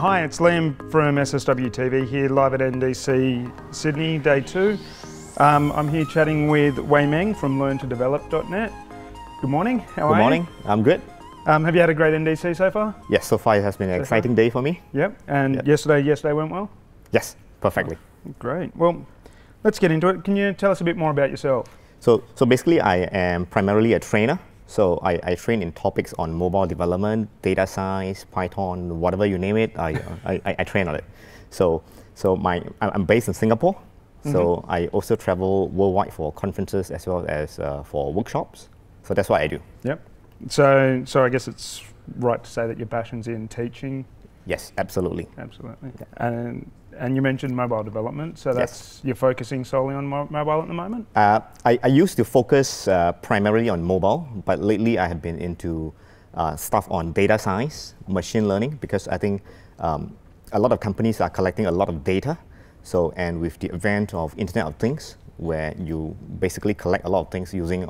Hi, it's Liam from SSW TV here live at NDC Sydney, day 2. I'm here chatting with Wei-Meng from learntodevelop.net. Good morning, how are you? Good morning, I'm good. Have you had a great NDC so far? Yes, so far it has been an exciting day for me. Yep, and Yep. yesterday went well? Yes, perfectly. Great, well, let's get into it. Can you tell us a bit more about yourself? So basically I am primarily a trainer. So I train in topics on mobile development, data science, Python, whatever you name it, I train on it. So I'm based in Singapore. So I also travel worldwide for conferences as well as for workshops. So that's what I do. Yep. So I guess it's right to say that your passion's in teaching. Yes, absolutely. Absolutely. Yeah. And you mentioned mobile development, so that's you're focusing solely on mobile at the moment? I used to focus primarily on mobile, but lately I have been into stuff on data science, machine learning, because I think a lot of companies are collecting a lot of data. So, and with the advent of Internet of Things, where you basically collect a lot of things using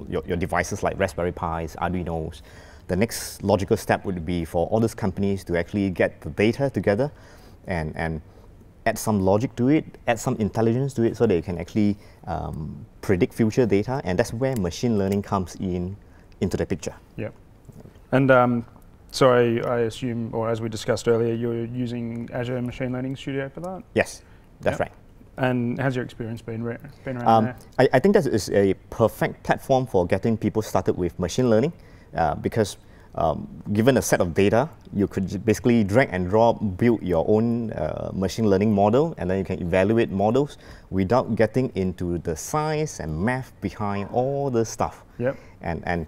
your devices like Raspberry Pis, Arduinos, the next logical step would be for all these companies to actually get the data together and add some logic to it, add some intelligence to it so they can actually predict future data, and that's where machine learning comes into the picture. Yep. And so I assume, or as we discussed earlier, you're using Azure Machine Learning Studio for that? Yes, that's right. And how's your experience been around there? I think that is a perfect platform for getting people started with machine learning because given a set of data, you could basically drag and drop, build your own machine learning model, and then you can evaluate models without getting into the science and math behind all the stuff. Yep. And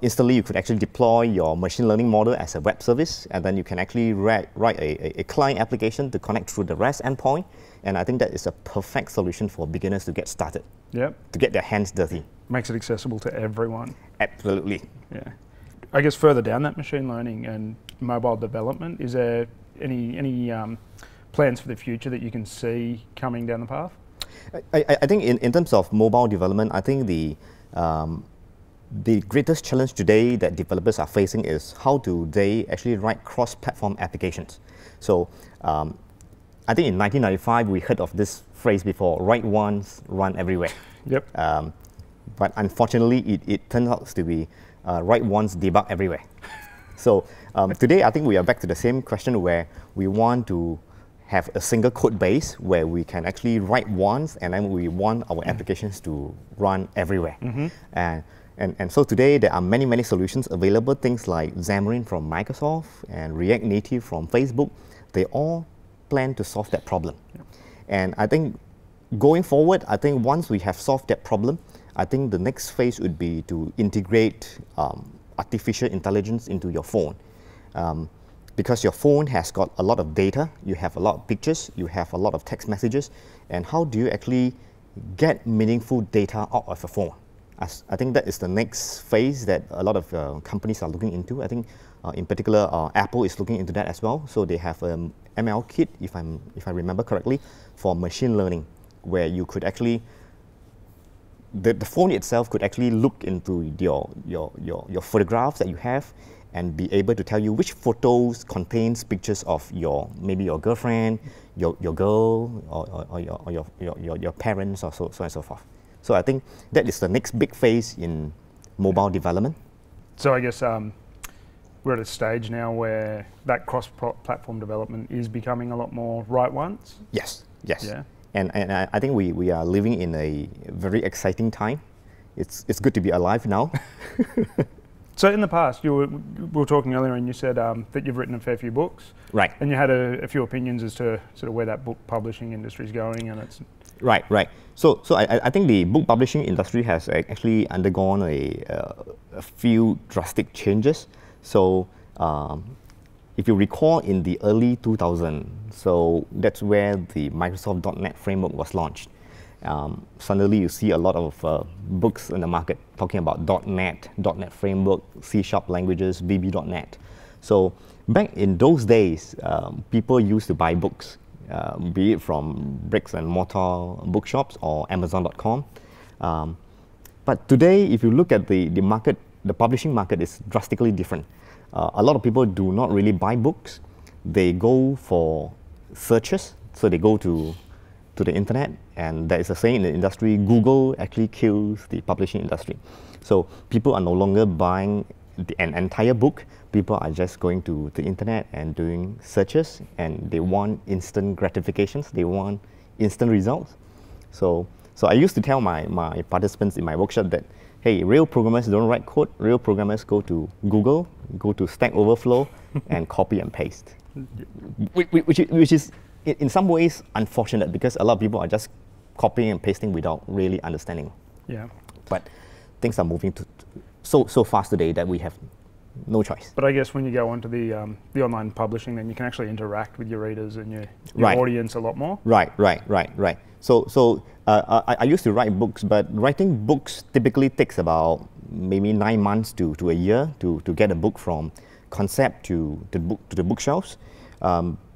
instantly you could actually deploy your machine learning model as a web service, and then you can actually write a client application to connect through the REST endpoint. And I think that is a perfect solution for beginners to get started. Yep. To get their hands dirty. Makes it accessible to everyone. Absolutely. Yeah. I guess further down that machine learning and mobile development, is there any plans for the future that you can see coming down the path? I think in terms of mobile development, I think the greatest challenge today that developers are facing is how do they actually write cross-platform applications. So I think in 1995 we heard of this phrase before: write once, run everywhere. Yep. But unfortunately, it turns out to be write once, debug everywhere. So today I think we are back to the same question where we want to have a single code base where we can actually write once, and then we want our applications to run everywhere. And so today there are many solutions available, things like Xamarin from Microsoft and React Native from Facebook. They all plan to solve that problem. Yep. And I think going forward, I think once we have solved that problem, I think the next phase would be to integrate artificial intelligence into your phone. Because your phone has got a lot of data, you have a lot of pictures, you have a lot of text messages, and how do you actually get meaningful data out of a phone? I think that is the next phase that a lot of companies are looking into. I think in particular Apple is looking into that as well. So they have ML kit, if I remember correctly, for machine learning, where you could actually the phone itself could actually look into your photographs that you have and be able to tell you which photos contains pictures of maybe your girlfriend, your girl, or your parents, or so and so forth. So I think that is the next big phase in mobile development. So I guess we're at a stage now where that cross-platform development is becoming a lot more right once? Yes, yes. Yeah. And I think we are living in a very exciting time. It's good to be alive now. So in the past, we were talking earlier, and you said that you've written a fair few books. Right. And you had a few opinions as to sort of where that book publishing industry is going, and it's... Right. So I think the book publishing industry has actually undergone a few drastic changes. So if you recall, in the early 2000s, so that's where the Microsoft.NET framework was launched. Suddenly you see a lot of books in the market talking about .NET framework, C# languages, VB.NET. So back in those days, people used to buy books, be it from bricks and mortar bookshops or Amazon.com. But today, if you look at the market, the publishing market is drastically different. A lot of people do not really buy books. they go for searches. So they go to the internet, and there is a saying in the industry, Google actually kills the publishing industry. So people are no longer buying an entire book. People are just going to the internet and doing searches, and they want instant gratifications. They want instant results. So I used to tell my participants in my workshop that, hey, real programmers don't write code. Real programmers go to Google, go to Stack Overflow, and copy and paste. Which is in some ways unfortunate, because a lot of people are just copying and pasting without really understanding. Yeah. But things are moving so fast today that we have no choice. But I guess when you go onto the online publishing, then you can actually interact with your readers and your Right. audience a lot more. Right. So I used to write books, but writing books typically takes about maybe 9 months to a year to get a book from concept to the bookshelves.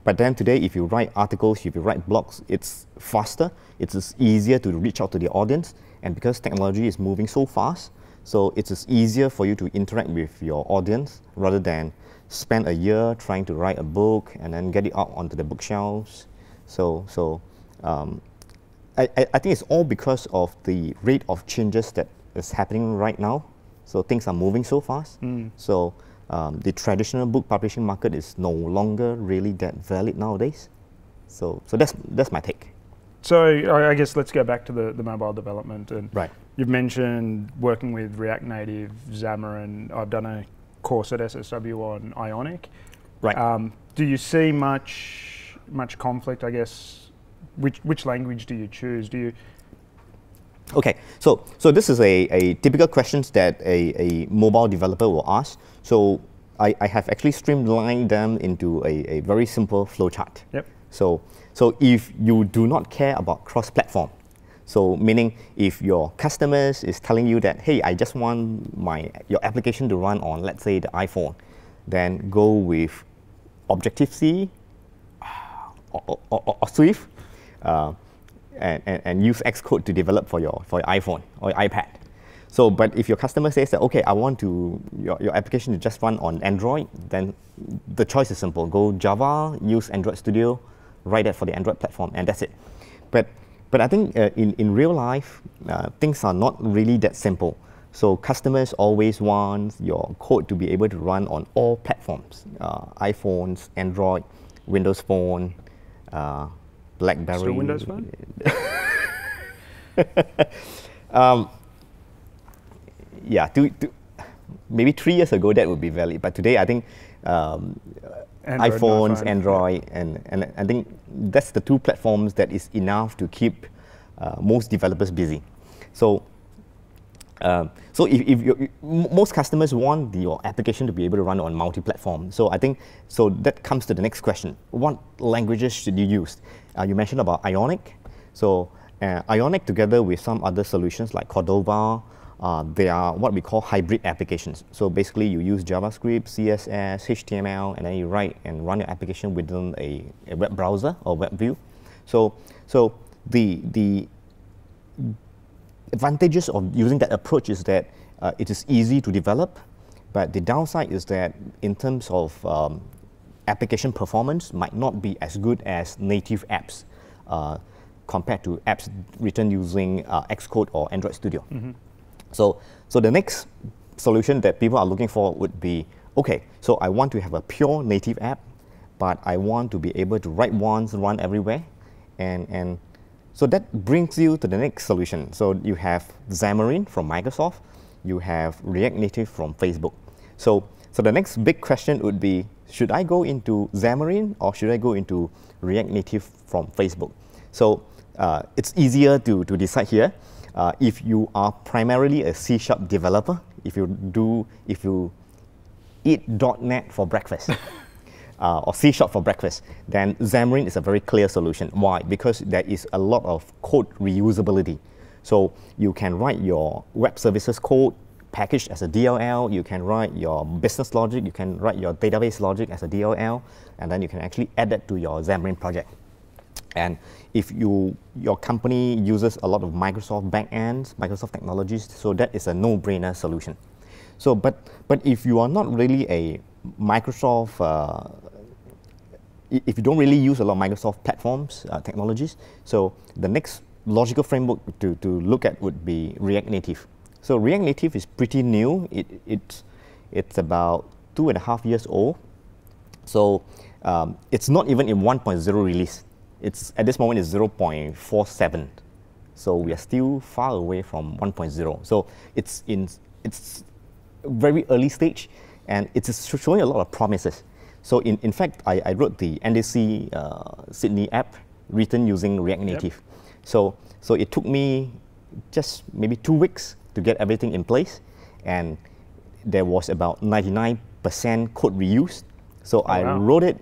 But then today, if you write articles, if you write blogs, it's faster, it's just easier to reach out to the audience, and because technology is moving so fast, so it's just easier for you to interact with your audience rather than spend a year trying to write a book and then get it out onto the bookshelves. I think it's all because of the rate of changes that is happening right now. So things are moving so fast. So the traditional book publishing market is no longer really that valid nowadays. So that's my take. So I guess let's go back to the mobile development. And Right. you've mentioned working with React Native, Xamarin. I've done a course at SSW on Ionic. Right. Do you see much conflict, I guess? Which language do you choose? Do you? Okay, so this is a typical questions that a mobile developer will ask. So I have actually streamlined them into a very simple flowchart. Yep. So if you do not care about cross-platform, so meaning if your customers is telling you that, hey, I just want your application to run on, let's say, the iPhone, then go with Objective-C or Swift, and use Xcode to develop for your iPhone or your iPad. So, but if your customer says that, okay, I want your application to just run on Android, then the choice is simple. Go Java, use Android Studio, write that for the Android platform, and that's it. But I think in real life, things are not really that simple. So customers always want your code to be able to run on all platforms, iPhones, Android, Windows Phone, BlackBerry. Still Windows Phone? Yeah, maybe 3 years ago that would be valid, but today I think iPhones, Android, and I think that's the two platforms that is enough to keep most developers busy. So if most customers want your application to be able to run on multi-platform. So I think that comes to the next question: what languages should you use? You mentioned about Ionic. So Ionic, together with some other solutions like Cordova, they are what we call hybrid applications. So basically, you use JavaScript, CSS, HTML, and then you write and run your application within a web browser or web view. So the advantages of using that approach is that it is easy to develop, but the downside is that in terms of application performance might not be as good as native apps compared to apps written using Xcode or Android Studio. Mm-hmm. So the next solution that people are looking for would be, okay, so I want to have a pure native app, but I want to be able to write once, run everywhere, and so that brings you to the next solution. So you have Xamarin from Microsoft, you have React Native from Facebook. So the next big question would be, should I go into Xamarin or should I go into React Native from Facebook? So it's easier to decide here. If you are primarily a C# developer, if you eat .NET for breakfast, or C# for breakfast, then Xamarin is a very clear solution. Why? Because there is a lot of code reusability. So you can write your web services code packaged as a DLL, you can write your business logic, you can write your database logic as a DLL, and then you can actually add that to your Xamarin project. And if your company uses a lot of Microsoft backends, Microsoft technologies, so that is a no-brainer solution. So, but if you are not really a Microsoft if you don't really use a lot of Microsoft platforms, technologies, so the next logical framework to look at would be React Native. So React Native is pretty new. It's about 2.5 years old. So it's not even in 1.0 release. It's at this moment it's 0.47. So we are still far away from 1.0. So it's very early stage, and it's showing a lot of promises. So in fact, I wrote the NDC Sydney app written using React Native. Yep. So it took me just maybe 2 weeks to get everything in place, and there was about 99% code reused. So I wrote it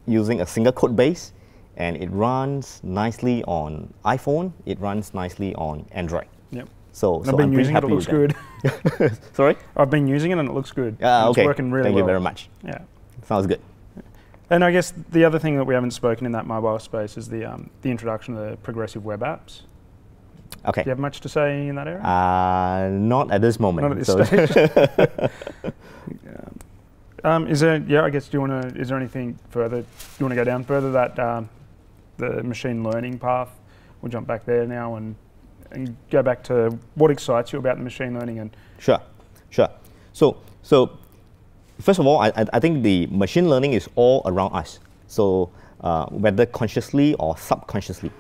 using a single code base, and it runs nicely on iPhone. It runs nicely on Android. Yep. So I've been using it. It looks good. Sorry? I've been using it and it looks good. Okay. It's working really well. Thank you very much. Yeah. Sounds good. And I guess the other thing that we haven't spoken in that mobile space is the introduction of the progressive web apps. Okay. Do you have much to say in that area? Not at this moment. Not at this stage. Is there? Yeah, I guess. Is there anything further? Do you want to go down further that the machine learning path? We'll jump back there now and go back to what excites you about the machine learning and. Sure. So first of all, I think the machine learning is all around us. So whether consciously or subconsciously.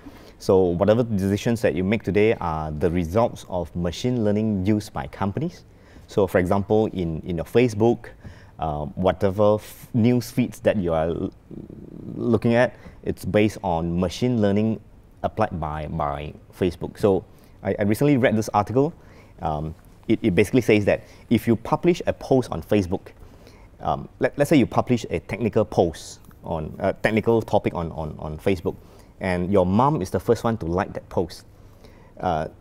So whatever decisions that you make today are the results of machine learning used by companies. So for example, in your Facebook, whatever news feeds that you are looking at, it's based on machine learning applied by Facebook. So I recently read this article. It basically says that if you publish a post on Facebook, let's say you publish a technical post on a technical topic on Facebook, and your mom is the first one to like that post,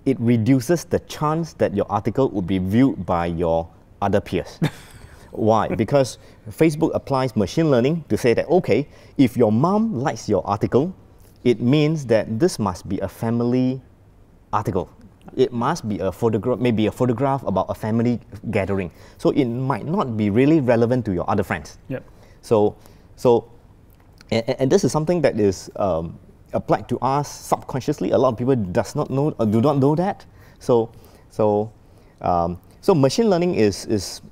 it reduces the chance that your article would be viewed by your other peers. Why? Because Facebook applies machine learning to say that, okay, if your mom likes your article, it means that this must be a family article. It must be a photograph, maybe a photograph about a family gathering. So it might not be really relevant to your other friends. Yep. And this is something that is applied to us subconsciously. A lot of people do not know that. So machine learning is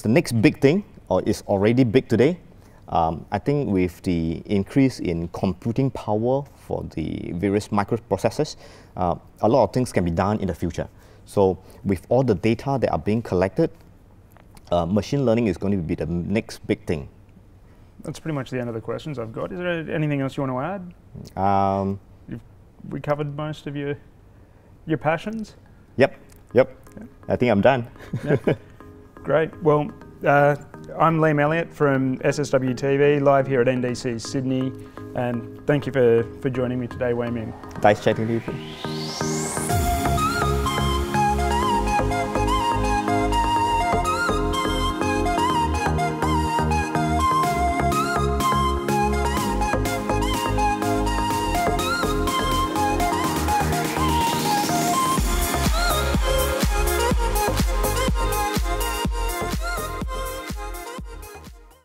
the next big thing, or is already big today. I think with the increase in computing power for the various microprocessors, a lot of things can be done in the future. So with all the data that are being collected, machine learning is going to be the next big thing. That's pretty much the end of the questions I've got. Is there anything else you want to add? We covered most of your passions? Yep. I think I'm done. Yep. Great. Well, I'm Elliott from SSW TV, live here at NDC Sydney, and thank you for joining me today, Wei-Meng. Nice chatting to you.